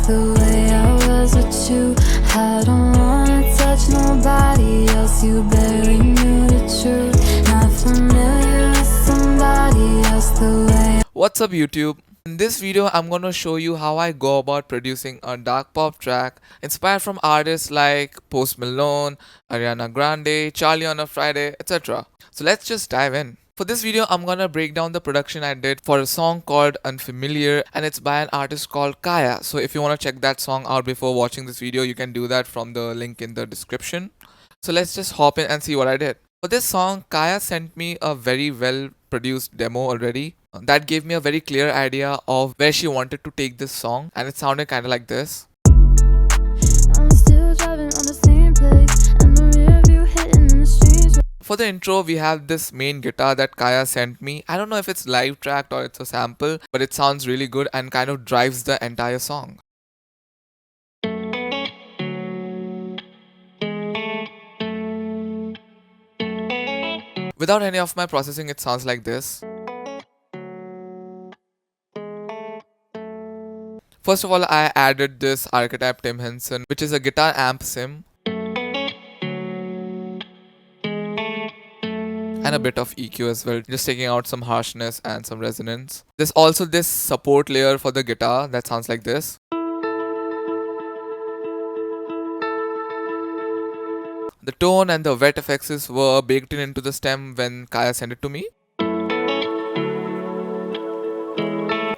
the way I was with you. I don't wanna touch nobody else. You barely knew the truth. Not familiar with somebody else the way. What's up YouTube? In this video I'm gonna show you how I go about producing a dark pop track inspired from artists like Post Malone, Ariana Grande, charlieonnafriday, etc. So let's just dive in. For this video I'm gonna break down the production I did for a song called Unfamiliar, and it's by an artist called KAIA. So if you wanna check that song out before watching this video, you can do that from the link in the description. So let's just hop in and see what I did. For this song, KAIA sent me a very well produced demo already. That gave me a very clear idea of where she wanted to take this song, and it sounded kind of like this. I'm still driving on the same place, and the rear view hitting in the streets. For the intro, we have this main guitar that KAIA sent me. I don't know if it's live tracked or it's a sample, but it sounds really good and kind of drives the entire song. Without any of my processing, it sounds like this. First of all, I added this archetype Tim Henson, which is a guitar amp sim, and a bit of EQ as well, just taking out some harshness and some resonance. There's also this support layer for the guitar that sounds like this. The tone and the wet effects were baked into the stem when KAIA sent it to me.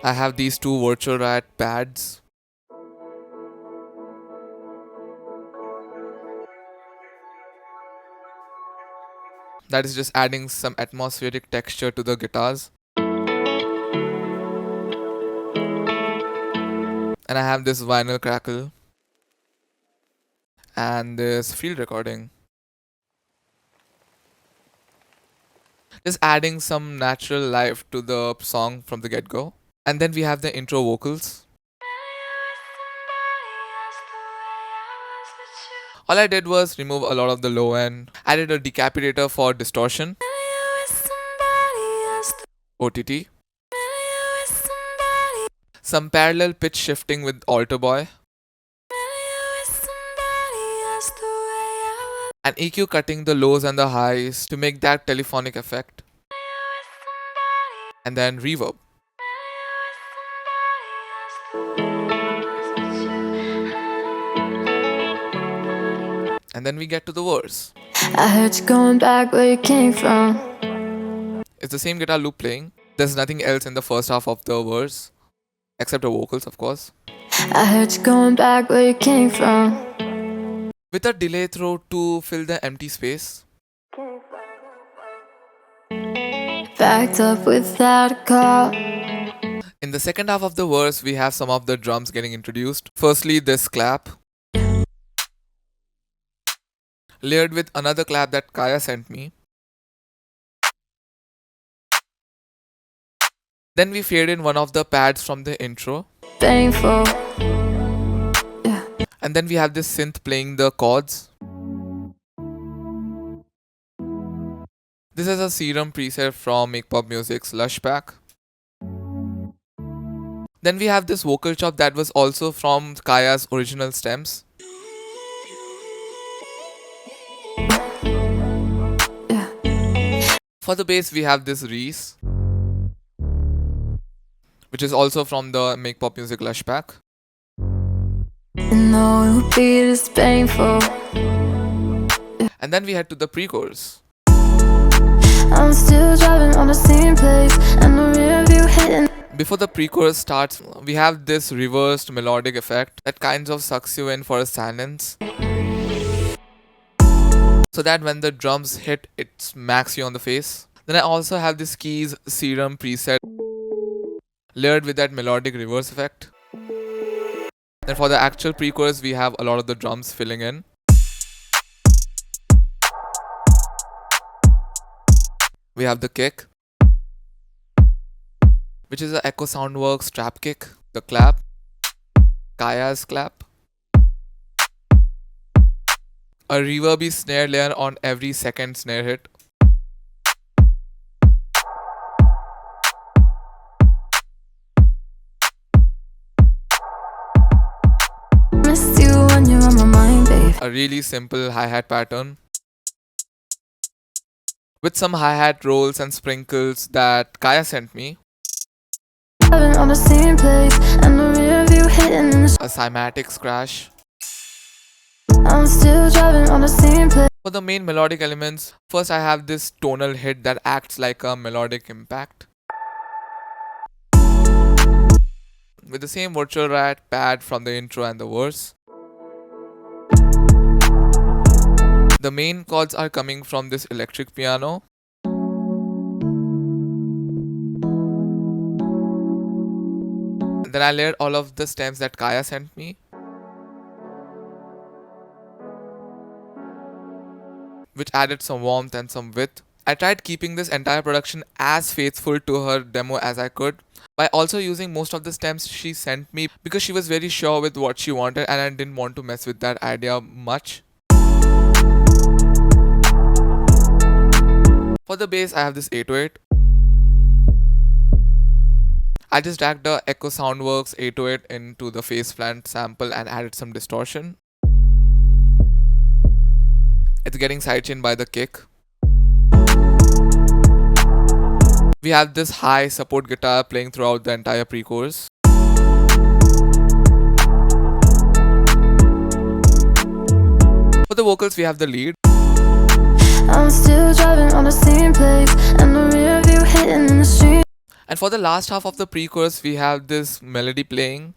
I have these two virtual rat pads. That is just adding some atmospheric texture to the guitars. And I have this vinyl crackle. And this field recording. Just adding some natural life to the song from the get-go. And then we have the intro vocals. All I did was remove a lot of the low end, added a decapitator for distortion, OTT, some parallel pitch shifting with Alter Boy, and EQ cutting the lows and the highs to make that telephonic effect, and then reverb. And then we get to the verse. I heard you going back where you came from. It's the same guitar loop playing. There's nothing else in the first half of the verse, except the vocals, of course. I heard you going back where you came from. With a delay throw to fill the empty space. Backed up without a call. In the second half of the verse, we have some of the drums getting introduced. Firstly, this clap, layered with another clap that KAIA sent me. Then we fade in one of the pads from the intro. Painful. Yeah. And then we have this synth playing the chords. This is a Serum preset from Make Pop Music's Lush Pack. Then we have this vocal chop that was also from KAIA's original stems. For the bass, we have this Reese, which is also from the Make Pop Music Lush Pack. No, it would be this painful. And then we head to the pre-chorus. I'm still driving on the same place, and the rear view hitting. Before the pre-chorus starts, we have this reversed melodic effect that kind of sucks you in for a silence, so that when the drums hit, it smacks you on the face. Then I also have this keys Serum preset layered with that melodic reverse effect. Then for the actual pre-chorus, we have a lot of the drums filling in. We have the kick, which is a Echo Soundworks trap kick, the clap, KAIA's clap, a reverby snare layer on every second snare hit, a really simple hi-hat pattern with some hi-hat rolls and sprinkles that KAIA sent me. On the same place, and the rear view hitting in the A cymatic scratch. I'm still driving on the same place. For the main melodic elements, first I have this tonal hit that acts like a melodic impact. With the same virtual rat pad from the intro and the verse. The main chords are coming from this electric piano. And then I layered all of the stems that KAIA sent me, which added some warmth and some width. I tried keeping this entire production as faithful to her demo as I could by also using most of the stems she sent me because she was very sure with what she wanted and I didn't want to mess with that idea much. For the bass, I have this 808. I just dragged the Echo Soundworks 808 into the phase plant sample and added some distortion. It's getting sidechained by the kick. We have this high support guitar playing throughout the entire pre-chorus. For the vocals, we have the lead. I'm still driving on the same place, and the rear view hitting in the street. And for the last half of the pre-chorus, we have this melody playing,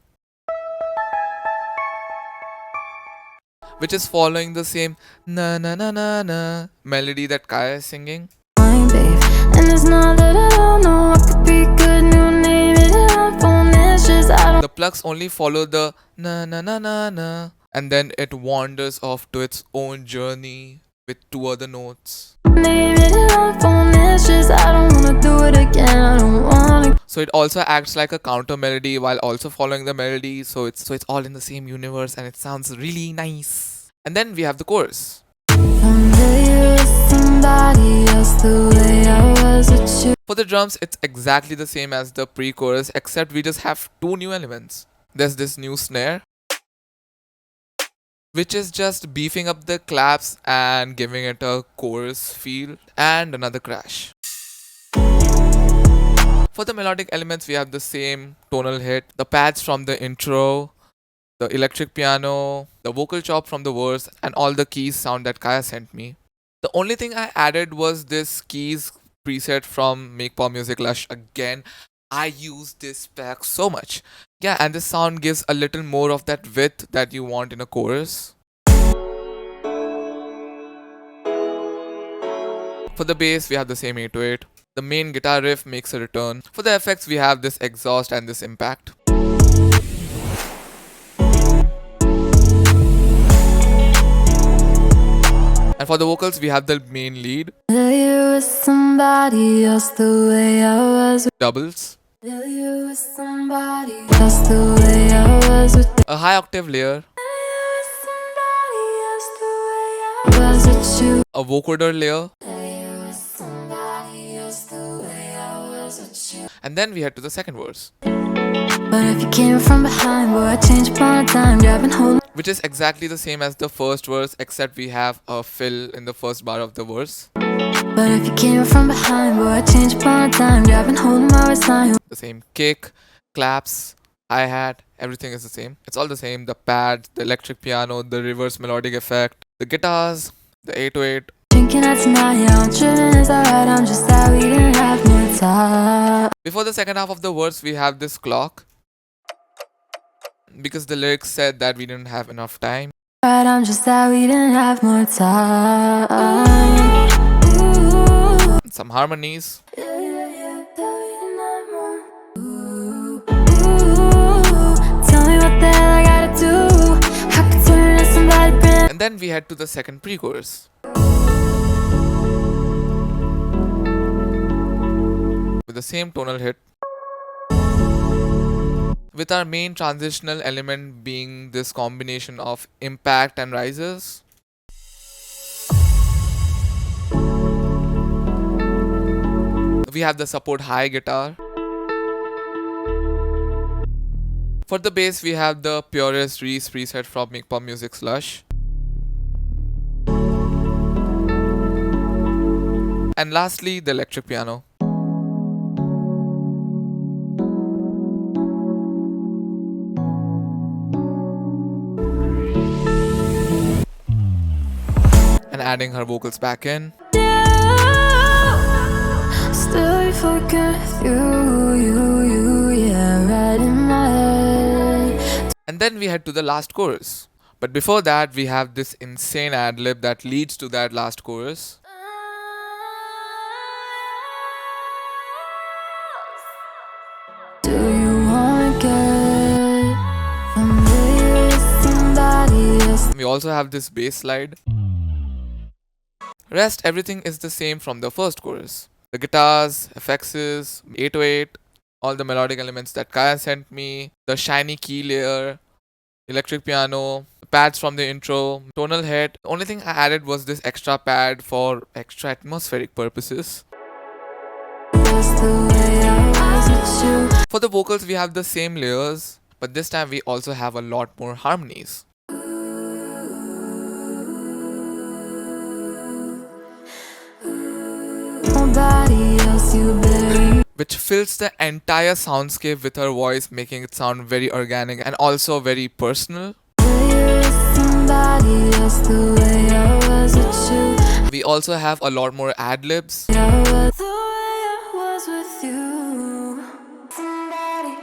which is following the same na na na na na melody that KAIA is singing. Babe, and it's not that I don't know, I could be good, new name it up on this, just I don't The plugs only follow the na na na na na, and then it wanders off to its own journey with two other notes. name it up on this, just I don't wanna do it again, I don't wanna. So it also acts like a counter melody while also following the melody, so it's all in the same universe and it sounds really nice. And then we have the chorus. One day you were somebody else, the way I was with you. For the drums, it's exactly the same as the pre-chorus, except we just have two new elements. There's this new snare, which is just beefing up the claps and giving it a chorus feel, and another crash. For the melodic elements, we have the same tonal hit, the pads from the intro, the electric piano, the vocal chop from the verse, and all the keys sound that KAIA sent me. The only thing I added was this keys preset from Make Pop Music Lush. Again, I use this pack so much. Yeah, and this sound gives a little more of that width that you want in a chorus. For the bass, we have the same 808. The main guitar riff makes a return. For the effects, we have this exhaust and this impact. And for the vocals, we have the main lead, You were somebody else, the way I was with doubles, you. Were somebody else, the way I was with you. a high octave layer, Somebody else, the way I was with you. a vocoder layer, You were somebody else, the way I was with you. and then we head to the second verse, But if you came from behind, boy, I changed upon a time, grabbing hold. which is exactly the same as the first verse, except we have a fill in the first bar of the verse. But if you came from behind, boy, I changed upon a time, grabbing hold of my waistline. The same kick, claps, hi-hat, everything is the same. It's all the same. The pads, the electric piano, the reverse melodic effect, the guitars, the 808. Drinking out tonight, yeah, I'm tripping, it's alright, I'm just that we didn't have more time. Before the second half of the verse, we have this clock, because the lyrics said that we didn't have enough time. Right, I'm just that we didn't have more time. Some harmonies. Tell me what the hell I gotta do. I could turn into somebody brand. And then we head to the second pre-chorus, with the same tonal hit, with our main transitional element being this combination of impact and rises. We have the support high guitar. For the bass, we have the purest Reese preset from Make Pop Music Lush. And lastly, the electric piano. And adding her vocals back in. Still forget you, yeah, right in my head. And then we head to the last chorus. But before that, we have this insane ad-lib that leads to that last chorus. Do you wanna get familiar with somebody else? We also have this bass slide. Rest, everything is the same from the first chorus. The guitars, effects, 808, all the melodic elements that KAIA sent me, the shiny key layer, electric piano, pads from the intro, tonal head. The only thing I added was this extra pad for extra atmospheric purposes. Just the way I was with you. For the vocals, we have the same layers, but this time we also have a lot more harmonies. Nobody else you bury. Which fills the entire soundscape with her voice, making it sound very organic and also very personal. Somebody else the way I was with you. We also have a lot more ad-libs, The way I was with you. Somebody,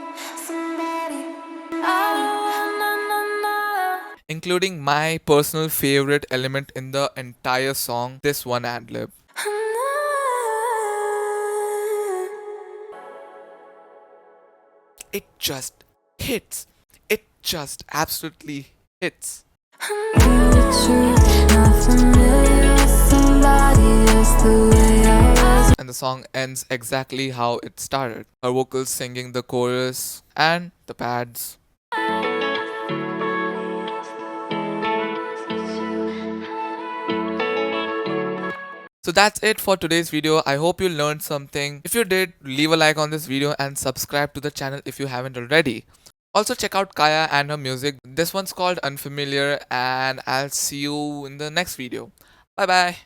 I don't wanna know. including my personal favorite element in the entire song, this one ad-lib. It just hits. It just absolutely hits. And the song ends exactly how it started. Her vocals singing the chorus and the pads. So that's it for today's video. I hope you learned something. If you did, leave a like on this video and subscribe to the channel if you haven't already. Also check out KAIA and her music. This one's called Unfamiliar, and I'll see you in the next video. Bye bye.